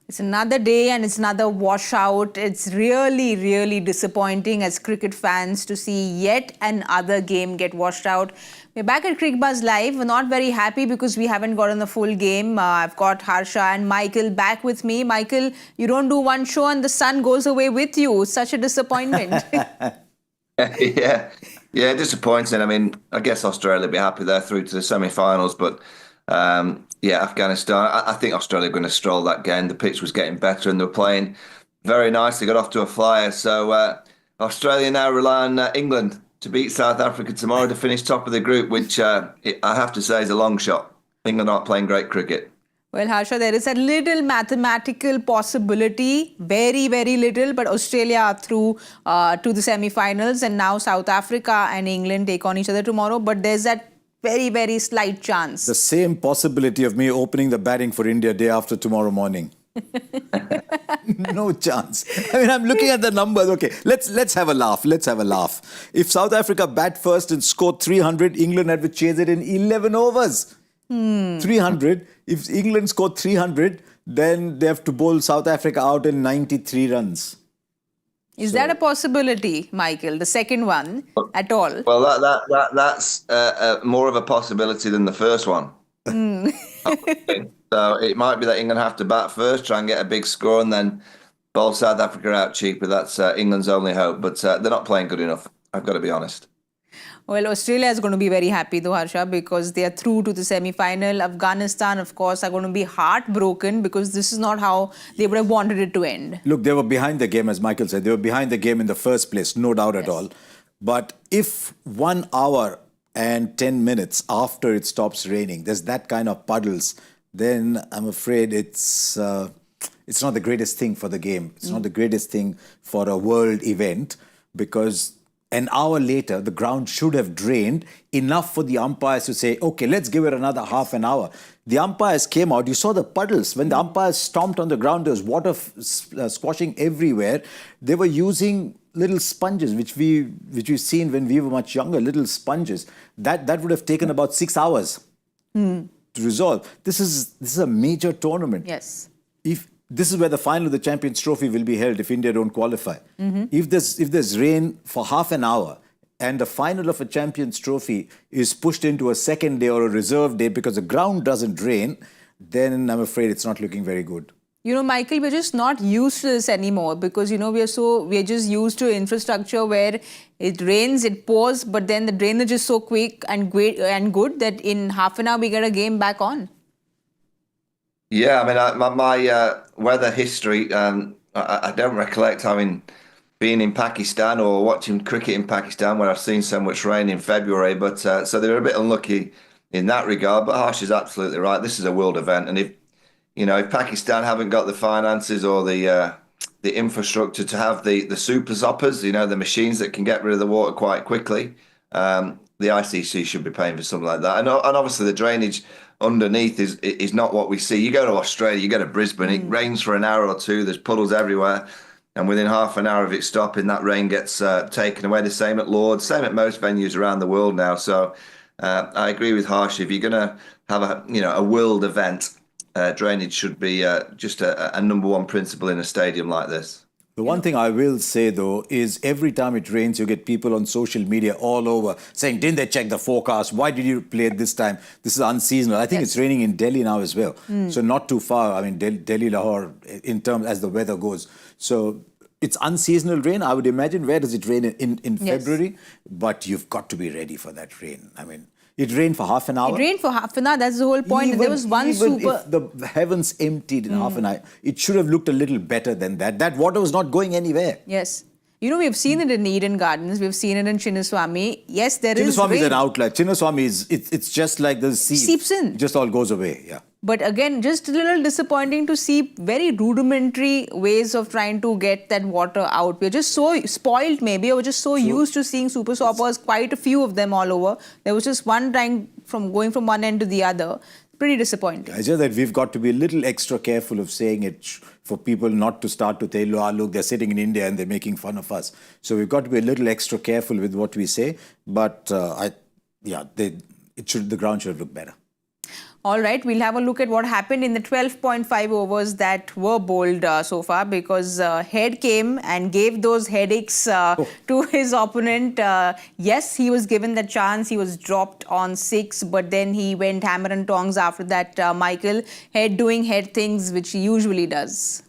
It's another day and it's another washout. It's really, really disappointing as cricket fans to see yet another game get washed out. We're back at Cricbuzz Live. We're not very happy because we haven't gotten the full game. I've got Harsha and Michael back with me. Michael, you don't do one show and the sun goes away with you. Such a disappointment. Yeah, disappointing. I mean, I guess Australia will be happy they're through to the semi-finals, but yeah, Afghanistan, I think Australia are going to stroll that game. The pitch was getting better and they were playing very nicely, got off to a flyer. So Australia now rely on England to beat South Africa tomorrow to finish top of the group, which I have to say is a long shot. England aren't playing great cricket. Well, Harsha, there is a little mathematical possibility, very, very little, but Australia are through to the semi-finals, and now South Africa and England take on each other tomorrow. But there's that very, very slight chance. The same possibility of me opening the batting for India day after tomorrow morning. No chance. I mean, I'm looking at the numbers. Okay, let's have a laugh. Let's have a laugh. If South Africa bat first and score 300, England had to chase it in 11 overs. 300. If England score 300, then they have to bowl South Africa out in 93 runs. Is that a possibility, Michael? The second one at all? Well, that's more of a possibility than the first one. So it might be that England have to bat first, try and get a big score, and then bowl South Africa out cheaper. That's England's only hope. But they're not playing good enough, I've got to be honest. Well, Australia is going to be very happy though, Harsha, because they are through to the semi-final. Afghanistan, of course, are going to be heartbroken because this is not how they would have wanted it to end. Look, they were behind the game, as Michael said. They were behind the game in the first place, no doubt at all. But if 1 hour and 10 minutes after it stops raining, there's that kind of puddles, then I'm afraid it's not the greatest thing for the game. It's not the greatest thing for a world event, because an hour later, the ground should have drained enough for the umpires to say, okay, let's give it another half an hour. The umpires came out. You saw the puddles. When the umpires stomped on the ground, there was water squashing everywhere. They were using little sponges, which we've seen when we were much younger, little sponges. That would have taken about 6 hours to resolve. This is a major tournament. Yes. This is where the final of the Champions Trophy will be held if India don't qualify. If there's rain for half an hour and the final of a Champions Trophy is pushed into a second day or a reserve day because the ground doesn't drain, then I'm afraid it's not looking very good. You know, Michael, we're just not used to this anymore because, you know, we're just used to infrastructure where it rains, it pours, but then the drainage is so quick and great and good that in half an hour we get a game back on. Yeah, I mean, my weather history, I don't recollect having been in Pakistan or watching cricket in Pakistan where I've seen so much rain in February. But so they're a bit unlucky in that regard. But Harsh is absolutely right. This is a world event, and if Pakistan haven't got the finances or the infrastructure to have the super zoppers, the machines that can get rid of the water quite quickly, the ICC should be paying for something like that. And obviously the drainage underneath is not what we see. You go to Australia, you go to Brisbane, it rains for an hour or two, there's puddles everywhere, and within half an hour of it stopping, that rain gets taken away. The same at Lord's, same at most venues around the world now. So I agree with Harsh. If you're going to have a world event, drainage should be just a #1 principle in a stadium like this. The one thing I will say, though, is every time it rains, you get people on social media all over saying, didn't they check the forecast? Why did you play it this time? This is unseasonal. I think it's raining in Delhi now as well. So not too far. I mean, Delhi, Lahore, in terms as the weather goes. So it's unseasonal rain, I would imagine. Where does it rain in February? But you've got to be ready for that rain. I mean, it rained for half an hour. It rained for half an hour. That's the whole point. There was one super. If the heavens emptied in half an hour, it should have looked a little better than that. That water was not going anywhere. Yes. You know, we've seen it in Eden Gardens. We've seen it in Chinnaswamy. Yes, there is Chinnaswamy rain. is an outlier. Chinnaswamy it's just like the sea. Seeps in. Just all goes away. Yeah. But again, just a little disappointing to see very rudimentary ways of trying to get that water out. We're just so spoiled, maybe, or we're just so used to seeing super soppers, quite a few of them all over. There was just one going from one end to the other. Pretty disappointing. It's just that we've got to be a little extra careful of saying it for people not to start to say, look, they're sitting in India and they're making fun of us. So we've got to be a little extra careful with what we say. But the ground should have looked better. All right, we'll have a look at what happened in the 12.5 overs that were bowled so far, because Head came and gave those headaches to his opponent. Yes, he was given the chance. He was dropped on 6, but then he went hammer and tongs after that, Michael. Head doing Head things, which he usually does.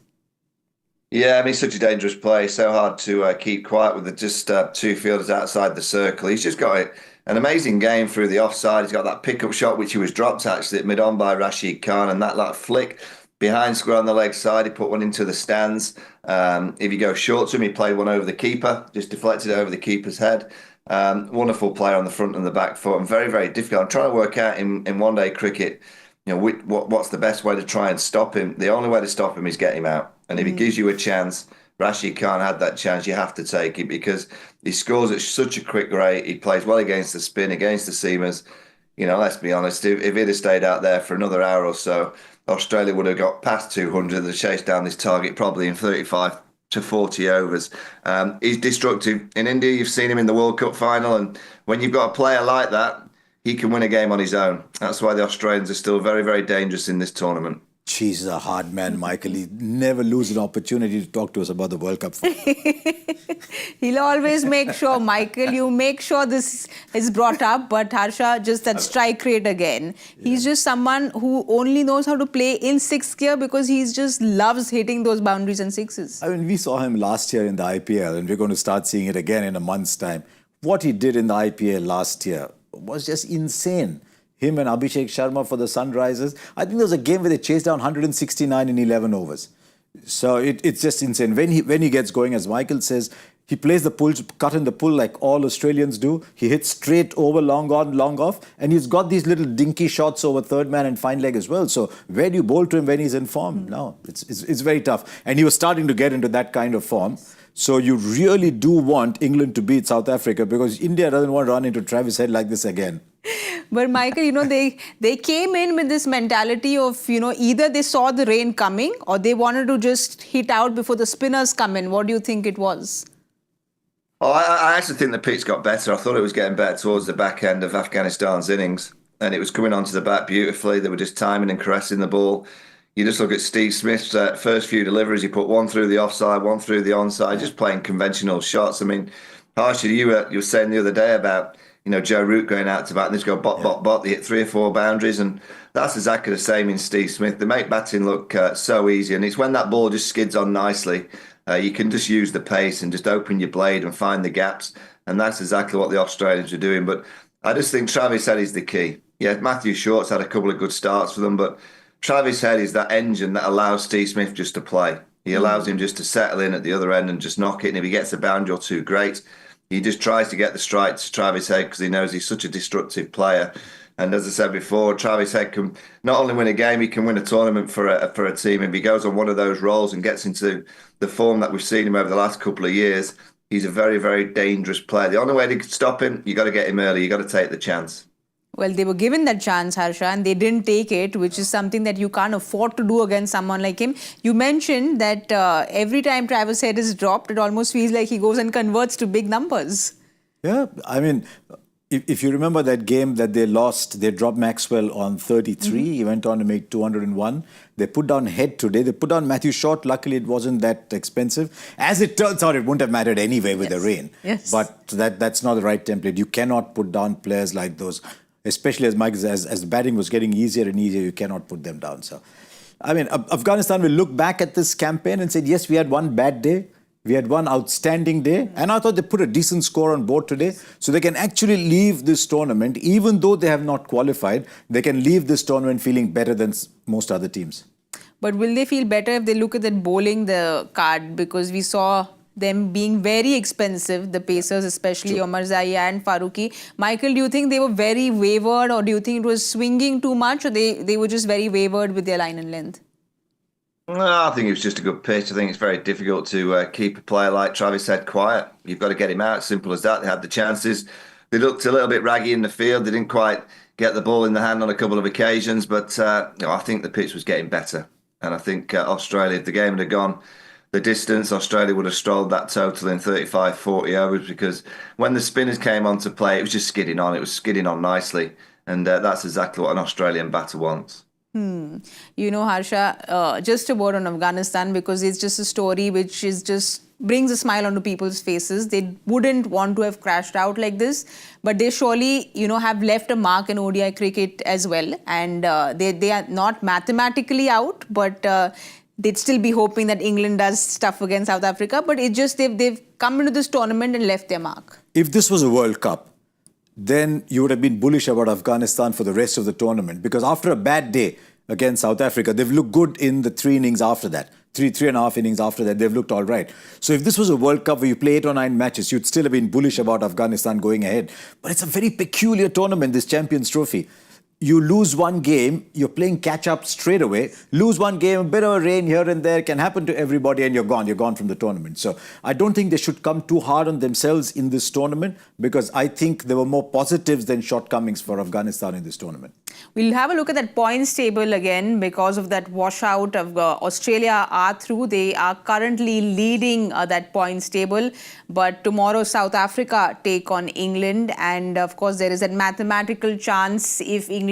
Yeah, I mean, such a dangerous play. So hard to keep quiet with just 2 fielders outside the circle. He's just got an amazing game through the offside. He's got that pickup shot, which he was dropped actually at mid-on by Rashid Khan, and that flick behind square on the leg side. He put one into the stands. If you go short to him, he played one over the keeper, just deflected it over the keeper's head. Wonderful player on the front and the back foot, and very, very difficult. I'm trying to work out in one-day cricket, what's the best way to try and stop him. The only way to stop him is get him out. And if he gives you a chance, Rashid Khan had that chance, you have to take it, because he scores at such a quick rate. He plays well against the spin, against the seamers. Let's be honest, if he'd have stayed out there for another hour or so, Australia would have got past 200. They'd chased down this target probably in 35 to 40 overs. He's destructive. In India, you've seen him in the World Cup final, and when you've got a player like that, he can win a game on his own. That's why the Australians are still very, very dangerous in this tournament. He's a hard man, Michael. He never loses an opportunity to talk to us about the World Cup final. He'll always make sure, Michael, you make sure this is brought up. But Harsha, just that strike rate again. Yeah. He's just someone who only knows how to play in 6th gear, because he just loves hitting those boundaries and sixes. I mean, we saw him last year in the IPL, and we're going to start seeing it again in a month's time. What he did in the IPL last year was just insane. Him and Abhishek Sharma for the Sunrisers. I think there was a game where they chased down 169 in 11 overs. So it's just insane. When he gets going, as Michael says, he plays the pull, cut in the pull like all Australians do. He hits straight over, long on, long off. And he's got these little dinky shots over third man and fine leg as well. So where do you bowl to him when he's in form? No, it's very tough. And he was starting to get into that kind of form. So you really do want England to beat South Africa, because India doesn't want to run into Travis Head like this again. But Michael, they came in with this mentality of, either they saw the rain coming or they wanted to just hit out before the spinners come in. What do you think it was? Oh, I actually think the pitch got better. I thought it was getting better towards the back end of Afghanistan's innings, and it was coming onto the bat beautifully. They were just timing and caressing the ball. You just look at Steve Smith's first few deliveries. He put one through the offside, one through the onside, just playing conventional shots. I mean, Harsha, you were saying the other day about Joe Root going out to bat and just go bot. They hit 3 or 4 boundaries, and that's exactly the same in Steve Smith. They make batting look so easy, and it's when that ball just skids on nicely, you can just use the pace and just open your blade and find the gaps, and that's exactly what the Australians are doing. But I just think Travis Head is the key. Yeah, Matthew Short's had a couple of good starts for them, but Travis Head is that engine that allows Steve Smith just to play. He allows him just to settle in at the other end and just knock it, and if he gets a boundary or two, great. He just tries to get the strike to Travis Head because he knows he's such a destructive player. And as I said before, Travis Head can not only win a game, he can win a tournament for a team. If he goes on one of those roles and gets into the form that we've seen him over the last couple of years, he's a very, very dangerous player. The only way to stop him, you got to get him early. You got to take the chance. Well, they were given that chance, Harsha, and they didn't take it, which is something that you can't afford to do against someone like him. You mentioned that every time Travis Head is dropped, it almost feels like he goes and converts to big numbers. Yeah, I mean, if you remember that game that they lost, they dropped Maxwell on 33. He went on to make 201. They put down Head today. They put down Matthew Short. Luckily, it wasn't that expensive. As it turns out, it wouldn't have mattered anyway with the rain. Yes. But that's not the right template. You cannot put down players like those. Especially as Mike, as batting was getting easier and easier, you cannot put them down. So, I mean, Afghanistan will look back at this campaign and say, yes, we had one bad day. We had one outstanding day. And I thought they put a decent score on board today. So they can actually leave this tournament, even though they have not qualified, they can leave this tournament feeling better than most other teams. But will they feel better if they look at that bowling the card? Because we saw them being very expensive, the pacers, especially Omar Zaia and Faruqi. Michael, do you think they were very wavered, or do you think it was swinging too much, or they were just very wavered with their line and length? No, I think it was just a good pitch. I think it's very difficult to keep a player like Travis Head quiet. You've got to get him out, simple as that. They had the chances. They looked a little bit raggy in the field. They didn't quite get the ball in the hand on a couple of occasions, but I think the pitch was getting better. And I think Australia, if the game had gone the distance, Australia would have strolled that total in 35, 40 overs, because when the spinners came on to play, it was just skidding on. It was skidding on nicely. And that's exactly what an Australian batter wants. You know, Harsha, just a word on Afghanistan, because it's just a story which is just brings a smile onto people's faces. They wouldn't want to have crashed out like this, but they surely, you know, have left a mark in ODI cricket as well. And they are not mathematically out, but they'd still be hoping that England does stuff against South Africa. But it's just they've come into this tournament and left their mark. If this was a World Cup, then you would have been bullish about Afghanistan for the rest of the tournament, because after a bad day against South Africa, they've looked good in the 3 innings after that. Three and a half innings after that, they've looked all right. So if this was a World Cup where you play 8 or 9 matches, you'd still have been bullish about Afghanistan going ahead. But it's a very peculiar tournament, this Champions Trophy. You lose one game, you're playing catch-up straight away. Lose one game, a bit of a rain here and there can happen to everybody, and you're gone. You're gone from the tournament. So I don't think they should come too hard on themselves in this tournament, because I think there were more positives than shortcomings for Afghanistan in this tournament. We'll have a look at that points table again because of that washout of Australia are through. They are currently leading that points table. But tomorrow South Africa take on England. And of course, there is a mathematical chance if England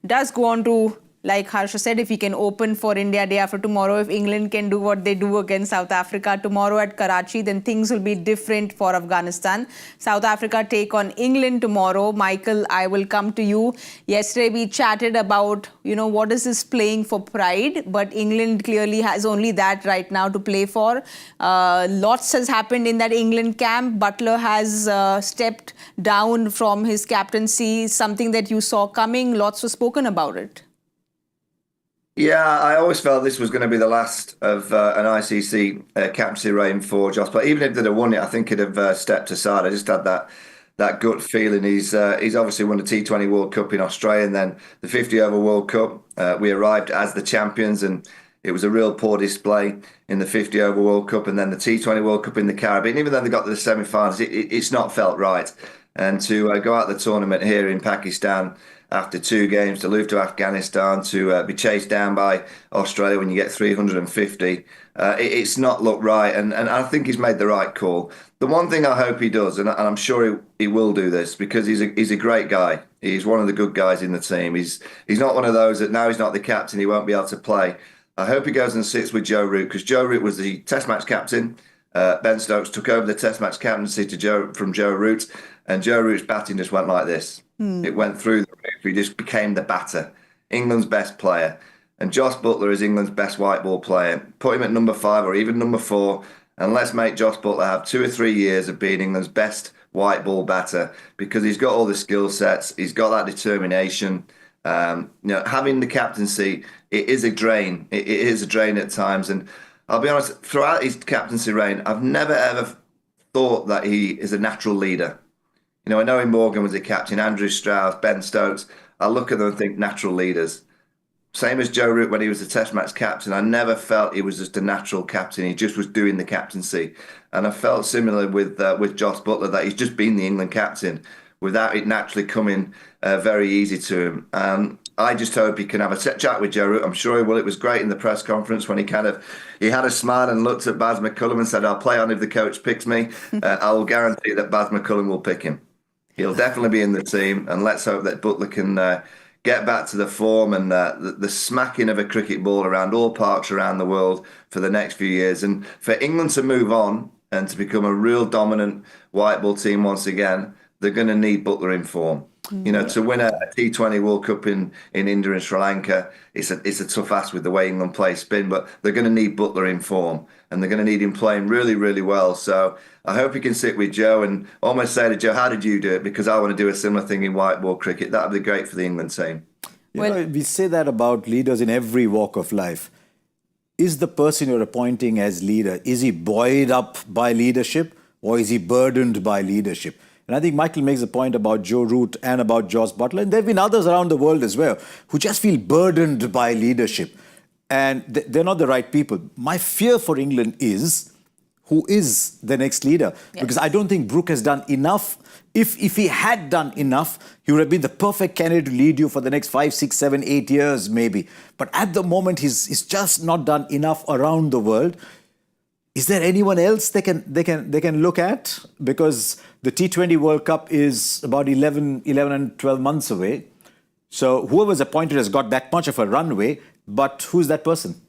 does go on to, like Harsha said, if he can open for India day after tomorrow, if England can do what they do against South Africa tomorrow at Karachi, then things will be different for Afghanistan. South Africa take on England tomorrow. Michael, I will come to you. Yesterday we chatted about, you know, what is this playing for pride, but England clearly has only that right now to play for. Lots has happened in that England camp. Butler has stepped down from his captaincy, something that you saw coming. Lots was spoken about it. Yeah, I always felt this was going to be the last of an ICC captaincy reign for Joss. But even if they'd have won it, I think he'd have stepped aside. I just had that gut feeling. He's obviously won the T20 World Cup in Australia, and then the 50-over World Cup. We arrived as the champions, and it was a real poor display in the 50-over World Cup, and then the T20 World Cup in the Caribbean. Even though they got to the semi-finals, it's not felt right. And to go out the tournament here in Pakistan after 2 games, to lose to Afghanistan, to be chased down by Australia when you get 350, it's not looked right. And I think he's made the right call. The one thing I hope he does, and I'm sure he will do this, because he's a great guy. He's one of the good guys in the team. He's not one of those that now he's not the captain, he won't be able to play. I hope he goes and sits with Joe Root, because Joe Root was the Test match captain. Ben Stokes took over the Test match captaincy from Joe Root, and Joe Root's batting just went like this. It went through the roof. He just became the batter, England's best player. And Jos Buttler is England's best white ball player. Put him at number 5 or even number 4, and let's make Jos Buttler have 2 or 3 years of being England's best white ball batter, because he's got all the skill sets, he's got that determination. Having the captaincy, it is a drain. It is a drain at times. And I'll be honest, throughout his captaincy reign, I've never ever thought that he is a natural leader. I know Morgan was a captain, Andrew Strauss, Ben Stokes. I look at them and think natural leaders. Same as Joe Root when he was the Test match captain. I never felt he was just a natural captain. He just was doing the captaincy. And I felt similar with Jos Buttler, that he's just been the England captain without it naturally coming very easy to him. I just hope he can have a chat with Joe Root. I'm sure he will. It was great in the press conference when he had a smile and looked at Baz McCullum and said, "I'll play on if the coach picks me. I will guarantee that Baz McCullum will pick him. He'll definitely be in the team, and let's hope that Butler can get back to the form and the smacking of a cricket ball around all parks around the world for the next few years. And for England to move on and to become a real dominant white ball team once again, they're going to need Butler in form. To win a T20 World Cup in India and Sri Lanka, it's a tough ask with the way England play spin, but they're going to need Butler in form, and they're going to need him playing really, really well. So I hope he can sit with Joe and almost say to Joe, "How did you do it? Because I want to do a similar thing in white ball cricket." That would be great for the England team. We say that about leaders in every walk of life. Is the person you're appointing as leader, is he buoyed up by leadership, or is he burdened by leadership? And I think Michael makes a point about Joe Root and about Jos Buttler. And there have been others around the world as well who just feel burdened by leadership. And they're not the right people. My fear for England is, who is the next leader? Yes. Because I don't think Brooke has done enough. If he had done enough, he would have been the perfect candidate to lead you for the next 5, 6, 7, 8 years maybe. But at the moment, he's just not done enough around the world. Is there anyone else they can look at? Because the T20 World Cup is about 11 and 12 months away. So whoever's appointed has got that much of a runway, but who's that person?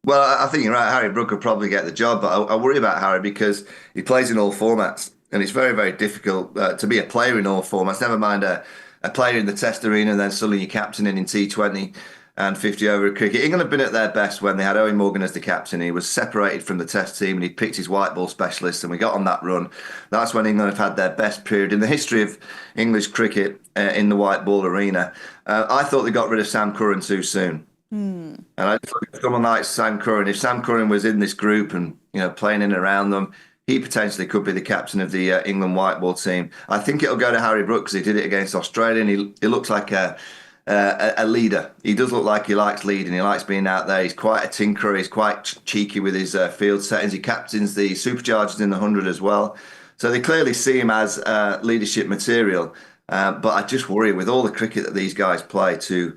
Well, I think you're right. Harry Brook will probably get the job, but I worry about Harry because he plays in all formats, and it's very, very difficult to be a player in all formats. Never mind a player in the Test arena, and then suddenly you're captaining in T20 and 50 over cricket. England have been at their best when they had Owen Morgan as the captain. He was separated from the Test team, and he picked his white ball specialist, and we got on that run. That's when England have had their best period in the history of English cricket in the white ball arena. I thought they got rid of Sam Curran too soon. And I just look at someone like Sam Curran. If Sam Curran was in this group and playing in and around them, he potentially could be the captain of the England white ball team. I think it'll go to Harry Brook because he did it against Australia, and he looks like a leader. He does look like he likes leading. He likes being out there. He's quite a tinkerer. He's quite cheeky with his field settings. He captains the Superchargers in the 100 as well. So they clearly see him as leadership material. But I just worry with all the cricket that these guys play to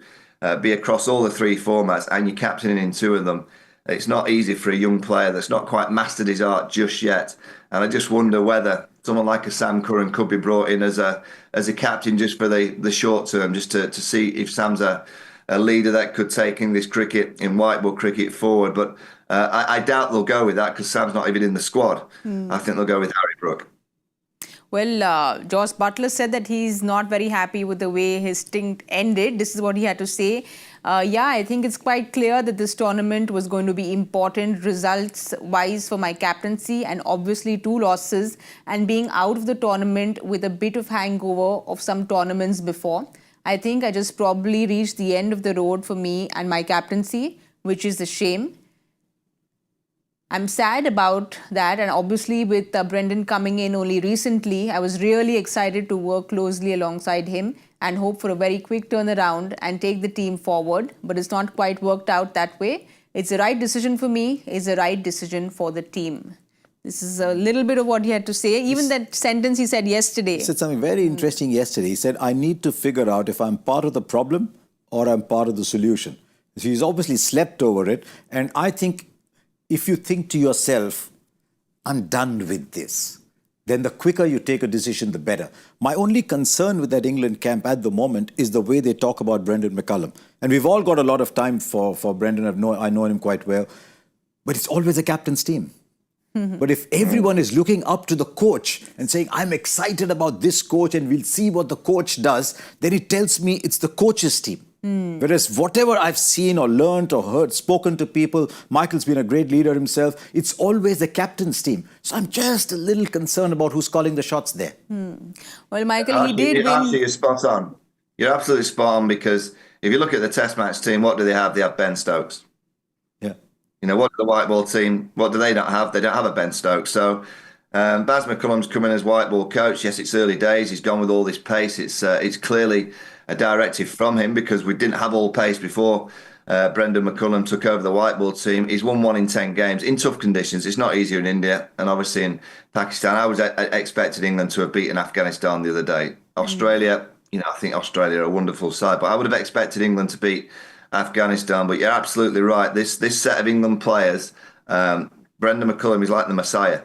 be across all the three formats, and you're captaining in two of them. It's not easy for a young player that's not quite mastered his art just yet. And I just wonder whether someone like a Sam Curran could be brought in as a captain just for the short term, just to see if Sam's a leader that could take English cricket in white ball cricket forward. But I doubt they'll go with that because Sam's not even in the squad. I think they'll go with Harry Brook. Well, Jos Buttler said that he's not very happy with the way his stint ended. This is what he had to say. Yeah, I think it's quite clear that this tournament was going to be important results-wise for my captaincy, and obviously 2 losses and being out of the tournament with a bit of hangover of some tournaments before. I think I just probably reached the end of the road for me and my captaincy, which is a shame. I'm sad about that, and obviously with Brendan coming in only recently, I was really excited to work closely alongside him and hope for a very quick turnaround and take the team forward, but it's not quite worked out that way. It's the right decision for me, it's the right decision for the team. This is a little bit of what he had to say. Even that sentence he said yesterday. He said something very interesting yesterday. He said, I need to figure out if I'm part of the problem or I'm part of the solution. So he's obviously slept over it, and I think if you think to yourself, I'm done with this, then the quicker you take a decision, the better. My only concern with that England camp at the moment is the way they talk about Brendan McCullum. And we've all got a lot of time for Brendan. I know him quite well. But it's always a captain's team. But if everyone is looking up to the coach and saying, I'm excited about this coach and we'll see what the coach does, then it tells me it's the coach's team. Whereas whatever I've seen or learned or heard, spoken to people, Michael's been a great leader himself, it's always the captain's team. So I'm just a little concerned about who's calling the shots there. Well, Michael, he did win. Actually, you're spot on. You're absolutely spot on, because if you look at the Test match team, what do they have? They have Ben Stokes. Yeah. What do the white ball team, what do they not have? They don't have a Ben Stokes. So Baz McCullum's come in as white ball coach. Yes, it's early days. He's gone with all this pace. It's clearly a directive from him, because we didn't have all pace before Brendan McCullum took over the white ball team. He's won 1 in 10 games in tough conditions. It's not easier in India, and obviously in Pakistan. I was expected England to have beaten Afghanistan the other day. Australia, I think Australia are a wonderful side, but I would have expected England to beat Afghanistan. But you're absolutely right. This set of England players, Brendan McCullum is like the Messiah.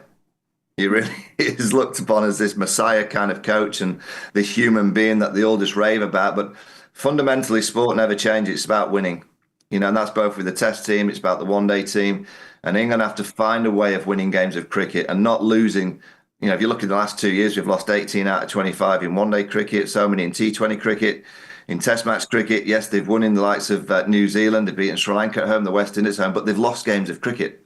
He really is looked upon as this Messiah kind of coach and this human being that they all just rave about. But fundamentally, sport never changes. It's about winning. And that's both with the Test team, it's about the one-day team. And England have to find a way of winning games of cricket and not losing. If you look at the last 2 years, we've lost 18 out of 25 in one-day cricket, so many in T20 cricket. In Test match cricket, yes, they've won in the likes of New Zealand, they've beaten Sri Lanka at home, the West Indies at home, but they've lost games of cricket.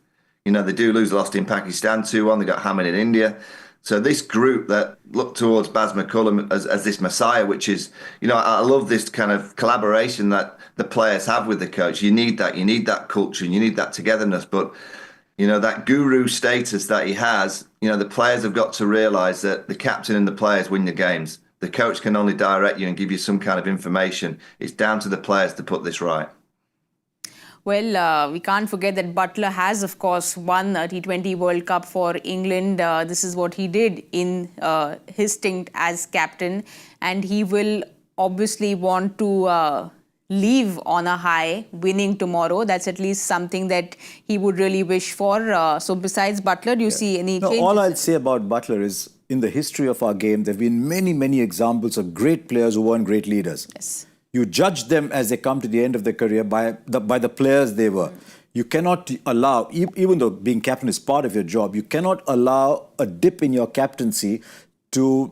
They do lose, lost in Pakistan 2-1. They got hammered in India. So this group that look towards Baz McCullum as this Messiah, which is, I love this kind of collaboration that the players have with the coach. You need that. You need that culture and you need that togetherness. But, that guru status that he has, the players have got to realise that the captain and the players win the games. The coach can only direct you and give you some kind of information. It's down to the players to put this right. Well, we can't forget that Buttler has, of course, won a T20 World Cup for England. This is what he did in his stint as captain. And he will obviously want to leave on a high, winning tomorrow. That's at least something that he would really wish for. So besides Buttler, do you see any changes? All I'll say about Buttler is in the history of our game, there have been many, many examples of great players who weren't great leaders. Yes. You judge them as they come to the end of their career by the players they were. You cannot allow, even though being captain is part of your job, you cannot allow a dip in your captaincy to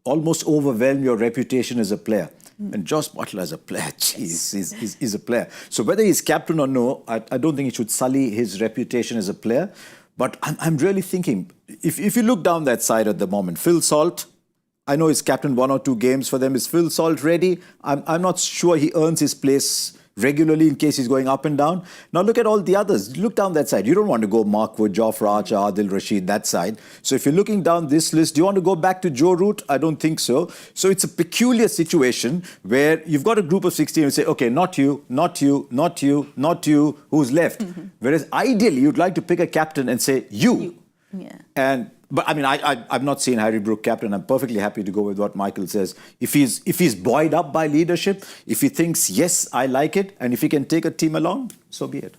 almost overwhelm your reputation as a player. And Josh Butler as a player, geez, he's a player. So whether he's captain or no, I don't think it should sully his reputation as a player. But I'm really thinking, if you look down that side at the moment, Phil Salt, I know he's captained 1 or 2 games for them. Is Phil Salt ready? I'm not sure he earns his place regularly in case he's going up and down. Now look at all the others. Look down that side. You don't want to go Mark Wood, Jofra Archer, Adil Rashid, that side. So if you're looking down this list, do you want to go back to Joe Root? I don't think so. So it's a peculiar situation where you've got a group of 16 and say, okay, not you, not you, not you, not you, who's left? Whereas ideally, you'd like to pick a captain and say, you. Yeah. But I mean, I've not seen Harry Brook captain. I'm perfectly happy to go with what Michael says. If he's buoyed up by leadership, if he thinks, yes, I like it, and if he can take a team along, so be it.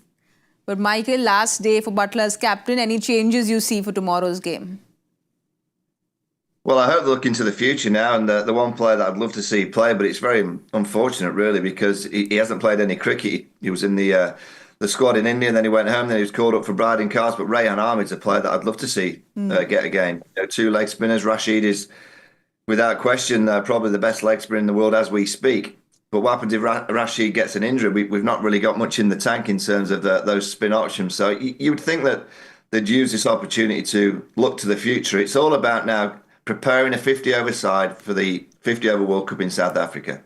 But Michael, last day for Butler as captain, any changes you see for tomorrow's game? Well, I hope they look into the future now, and the one player that I'd love to see play, but it's very unfortunate, really, because he hasn't played any cricket. He was in the squad in India, and then he went home, then he was called up for Briding Cars. But Rehan Ahmed's a player that I'd love to see get a game. 2 leg spinners. Rashid is, without question, probably the best leg spinner in the world as we speak. But what happens if Rashid gets an injury? We've not really got much in the tank in terms of those spin options. So you would think that they'd use this opportunity to look to the future. It's all about now preparing a 50-over side for the 50-over World Cup in South Africa.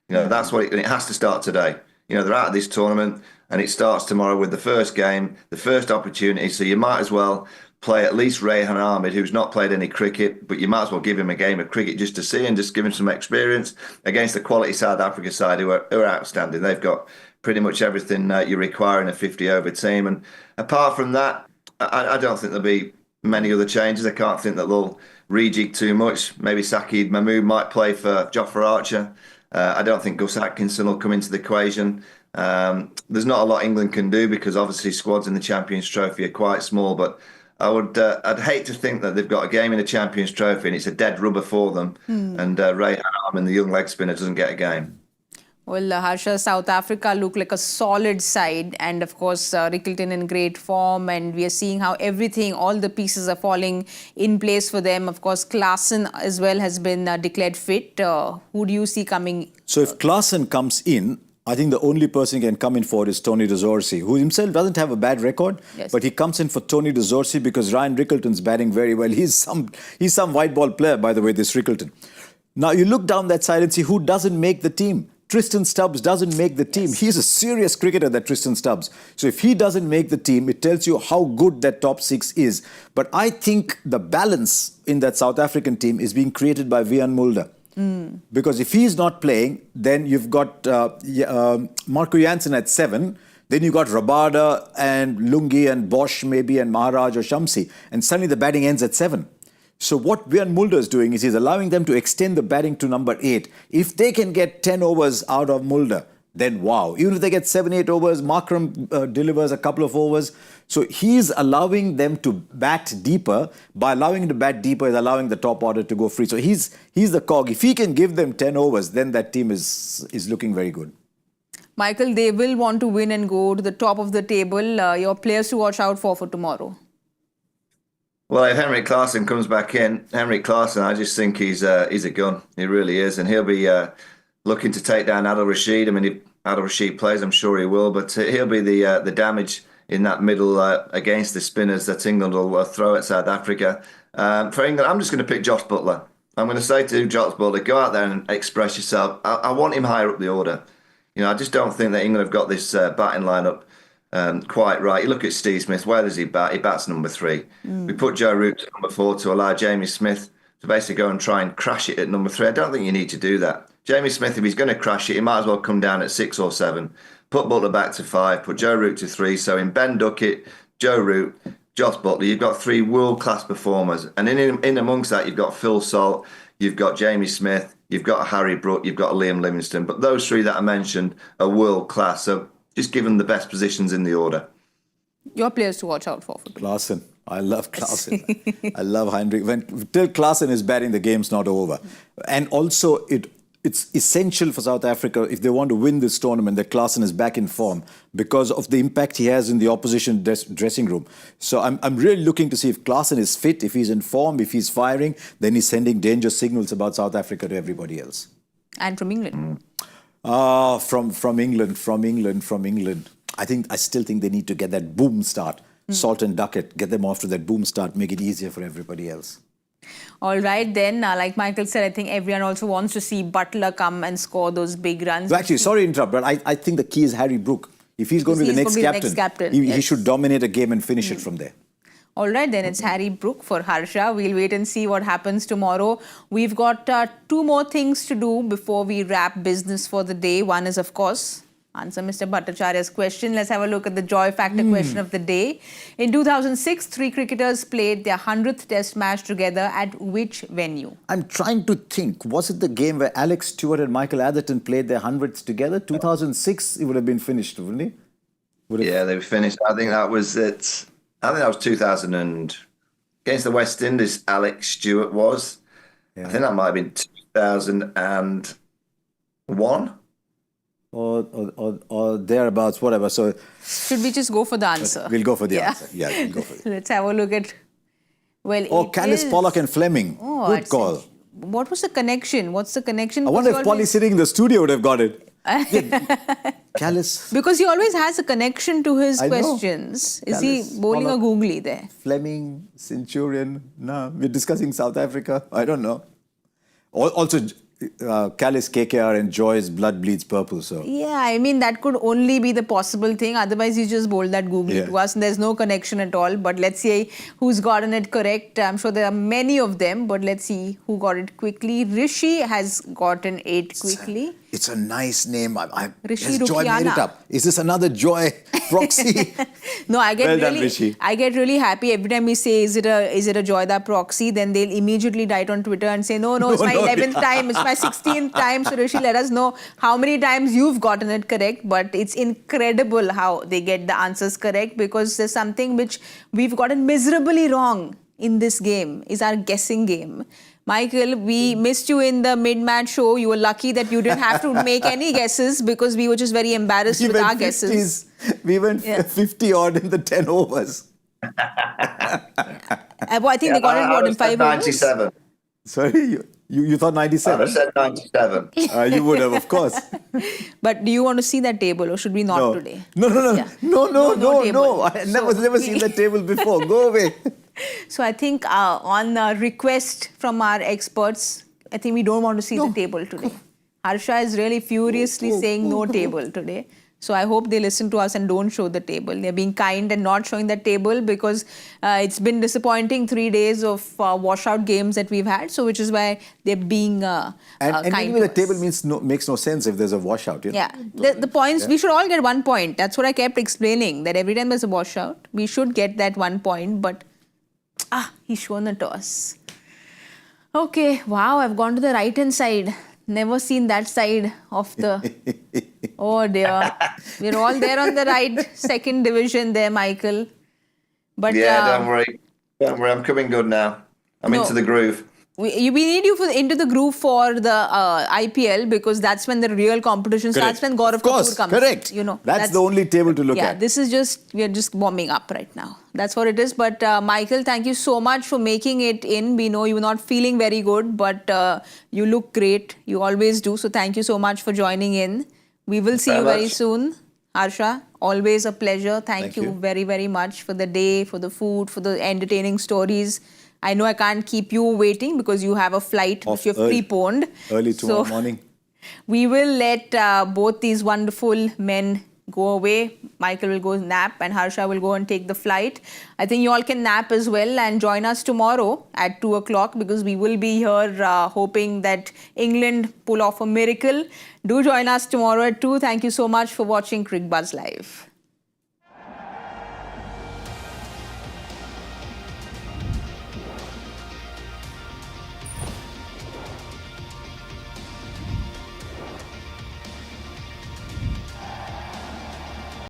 That's what it has to start today. They're out of this tournament, and it starts tomorrow with the first game, the first opportunity. So you might as well play at least Rehan Ahmed, who's not played any cricket, but you might as well give him a game of cricket just to see and just give him some experience against the quality South Africa side who are outstanding. They've got pretty much everything you require in a 50-over team. And apart from that, I don't think there'll be many other changes. I can't think that they'll rejig too much. Maybe Sakid Mahmood might play for Jofra Archer. I don't think Gus Atkinson will come into the equation. There's not a lot England can do because obviously squads in the Champions Trophy are quite small, but I'd hate to think that they've got a game in the Champions Trophy and it's a dead rubber for them and Rehan Ahmed, the young leg spinner, doesn't get a game. Well, Harsha, South Africa look like a solid side, and of course Rickleton in great form, and we are seeing how everything, all the pieces are falling in place for them. Of course, Klaasen as well has been declared fit. Who do you see coming? So if Klaasen comes in, I think the only person who can come in for is Tony de Zorzi, who himself doesn't have a bad record, but he comes in for Tony de Zorzi because Ryan Rickleton's batting very well. He's some white ball player, by the way, this Rickleton. Now you look down that side and see who doesn't make the team. Tristan Stubbs doesn't make the team. He's a serious cricketer, that Tristan Stubbs. So if he doesn't make the team, it tells you how good that top 6 is. But I think the balance in that South African team is being created by Vaughan Mulder. Because if he's not playing, then you've got Marco Jansen at 7. Then you've got Rabada and Lungi and Bosch maybe and Maharaj or Shamsi. And suddenly the batting ends at 7. So what Vaughan Mulder is doing is he's allowing them to extend the batting to number 8. If they can get 10 overs out of Mulder, then wow. Even if they get 7, 8 overs, Markram delivers a couple of overs. So he's allowing them to bat deeper. By allowing him to bat deeper, he's allowing the top order to go free. So he's the cog. If he can give them 10 overs, then that team is looking very good. Michael, they will want to win and go to the top of the table. Your players to watch out for tomorrow. Well, if Henrik Klaasen comes back in, Henrik Klaasen, I just think he's a gun. He really is. And he'll be looking to take down Adil Rashid. I mean, if Adil Rashid plays, I'm sure he will. But he'll be the damage in that middle against the spinners that England will throw at South Africa. For England, I'm just going to pick Josh Butler. I'm going to say to Josh Butler, go out there and express yourself. I want him higher up the order. I just don't think that England have got this batting lineup quite right. You look at Steve Smith, where does he bat? He bats number 3. We put Joe Root to number 4 to allow Jamie Smith to basically go and try and crash it at number 3. I don't think you need to do that. Jamie Smith, if he's going to crash it, he might as well come down at 6 or 7. Put Butler back to 5, put Joe Root to 3. So in Ben Duckett, Joe Root, Josh Butler, you've got 3 world-class performers. And in amongst that, you've got Phil Salt, you've got Jamie Smith, you've got Harry Brook, you've got Liam Livingstone. But those 3 that I mentioned are world-class. So just give them the best positions in the order. Your players to watch out for. Klaasen. I love Klaassen. I love Heinrich. Till Klaassen is batting, the game's not over. And also, it's essential for South Africa, if they want to win this tournament, that Klaassen is back in form because of the impact he has in the opposition dressing room. So I'm really looking to see if Klaassen is fit, if he's in form, if he's firing, then he's sending danger signals about South Africa to everybody else. And from England. From England. I still think they need to get that boom start. Salt and Duckett, get them off to that boom start, make it easier for everybody else. All right, then, like Michael said, I think everyone also wants to see Butler come and score those big runs. Actually, sorry to interrupt, but I think the key is Harry Brook. If he's going to be the next captain, he should dominate a game and finish it from there. All right, then it's Harry Brook for Harsha. We'll wait and see what happens tomorrow. We've got 2 more things to do before we wrap business for the day. One is, of course, answer Mr. Bhattacharya's question. Let's have a look at the joy factor question of the day. In 2006, 3 cricketers played their 100th test match together at which venue? I'm trying to think. Was it the game where Alex Stewart and Michael Atherton played their 100th together? 2006, it would have been finished, wouldn't it? Yeah, they were finished. I think that was it. I think that was 2000 and against the West Indies, Alex Stewart was. Yeah. I think that might have been 2001. Or thereabouts, whatever. So should we just go for the answer? We'll go for the answer. Yeah, we'll go for it. Let's have a look at. Callis, Pollock, and Fleming. Good call. What was the connection? What's the connection? I wonder if Polly sitting in the studio would have got it. Callis. Because he always has a connection to his questions. Is Callis, he bowling Pollock, a googly there? Fleming, Centurion. No, we're discussing South Africa. I don't know. Also, Callis, KKR, and Joy's blood bleeds purple. So yeah, I mean that could only be the possible thing. Otherwise, you just bowl that googly to us, and there's no connection at all. But let's see who's gotten it correct. I'm sure there are many of them, but let's see who got it quickly. Rishi has gotten it quickly. It's a nice name. Rishi has Joy made it up? Is this another Joy proxy? No, I get really happy every time we say, is it a Joyda proxy? Then they'll immediately write on Twitter and say, no, it's my 11th time, it's my 16th time. So Rishi, let us know how many times you've gotten it correct. But it's incredible how they get the answers correct, because there's something which we've gotten miserably wrong in this game, is our guessing game. Michael, we missed you in the mid-match show. You were lucky that you didn't have to make any guesses, because we were just very embarrassed with our 50s. Guesses. We went 50 odd in the 10 overs. I think they got it in 5 overs. 97. Sorry, you thought 97? I said 97. You would have, of course. But do you want to see that table, or should we not today? No. I've never seen that table before. Go away. So I think on request from our experts, I think we don't want to see the table today. Harsha is really furiously saying no table today. So I hope they listen to us and don't show the table. They're being kind and not showing the table, because it's been disappointing 3 days of washout games that we've had. So which is why they're being kind and even the table makes no sense if there's a washout. You know? Yeah. The points, we should all get 1 point. That's what I kept explaining, that every time there's a washout, we should get that 1 point. But he's shown a toss. Okay, wow, I've gone to the right-hand side. Never seen that side of the... Oh dear. We're all there on the right, 2nd division there, Michael. But don't worry. Don't worry, I'm coming good now. I'm into the groove. We need you into the groove for the IPL, because that's when the real competition starts, when Gaurav Kapoor comes. Correct. You know, that's the only table to look at. Yeah, this is we are just warming up right now. That's what it is. But Michael, thank you so much for making it in. We know you were not feeling very good, but you look great. You always do. So thank you so much for joining in. We will see you very soon. Harsha, always a pleasure. Thank you very, very much for the day, for the food, for the entertaining stories. I know I can't keep you waiting because you have a flight which you've preponed. Early tomorrow morning. We will let both these wonderful men go away. Michael will go nap and Harsha will go and take the flight. I think you all can nap as well and join us tomorrow at 2 o'clock, because we will be here hoping that England pull off a miracle. Do join us tomorrow at 2. Thank you so much for watching Cricbuzz Live.